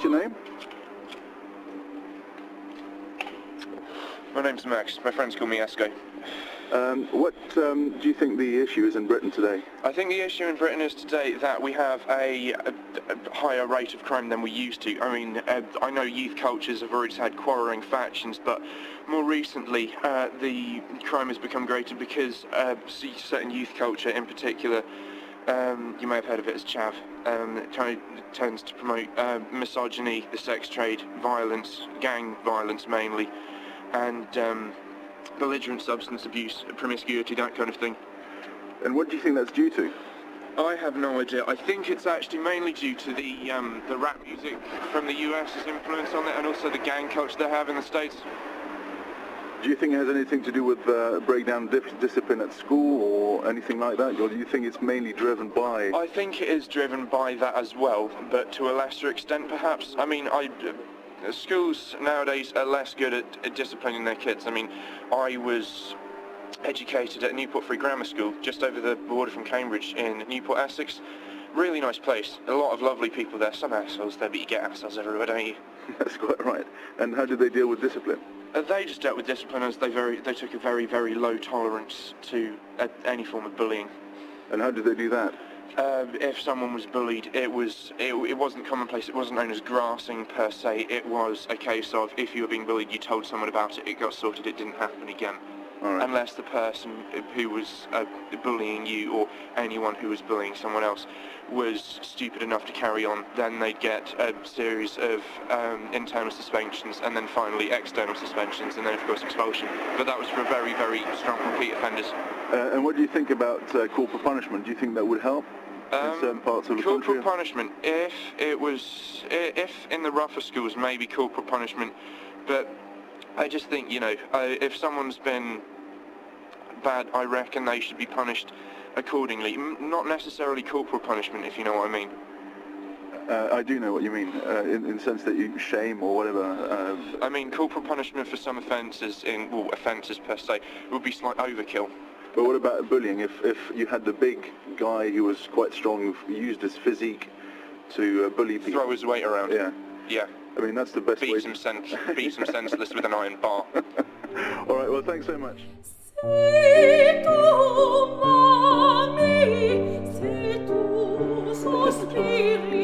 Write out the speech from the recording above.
your name? My name's Max. My friends call me Esco. What do you think the issue is in Britain today? I think the issue in Britain is today that we have a higher rate of crime than we used to. I mean, I know youth cultures have always had quarrelling factions, but more recently the crime has become greater because certain youth culture in particular, you may have heard of it as chav, it tends to promote misogyny, the sex trade, violence, gang violence mainly, and belligerent substance abuse, promiscuity, that kind of thing. And what do you think that's due to? I have no idea. I think it's actually mainly due to the rap music from the US's influence on it, and also the gang culture they have in the States. Do you think it has anything to do with breakdown discipline at school or anything like that, or do you think it's mainly driven by... I think it is driven by that as well, but to a lesser extent perhaps. I mean, schools nowadays are less good at disciplining their kids. I mean, I was educated at Newport Free Grammar School, just over the border from Cambridge in Newport, Essex. Really nice place. A lot of lovely people there. Some assholes there, but you get assholes everywhere, don't you? That's quite right. And how did they deal with discipline? They just dealt with discipline as they took a very, very low tolerance to any form of bullying. And how did they do that? If someone was bullied, it wasn't commonplace. It wasn't known as grassing per se. It was a case of if you were being bullied, you told someone about it, it got sorted, it didn't happen again. All right. Unless the person who was bullying you or anyone who was bullying someone else was stupid enough to carry on, then they'd get a series of internal suspensions and then finally external suspensions and then of course expulsion. But that was for very, very strong repeat offenders. And what do you think about corporal punishment? Do you think that would help in certain parts of the country? Corporal punishment, if in the rougher schools, maybe corporal punishment, but I just think, you know, if someone's been bad, I reckon they should be punished accordingly. Not necessarily corporal punishment, if you know what I mean. I do know what you mean, in the sense that you shame or whatever. I mean, corporal punishment for some offences, offences per se, would be slight overkill. But what about bullying? If you had the big guy who was quite strong, who used his physique to bully people. Throw his weight around. Yeah. Yeah. I mean, that's the best way. Beat him senseless with an iron bar. All right, well, thanks so much. Se tu ami, se tu sospiri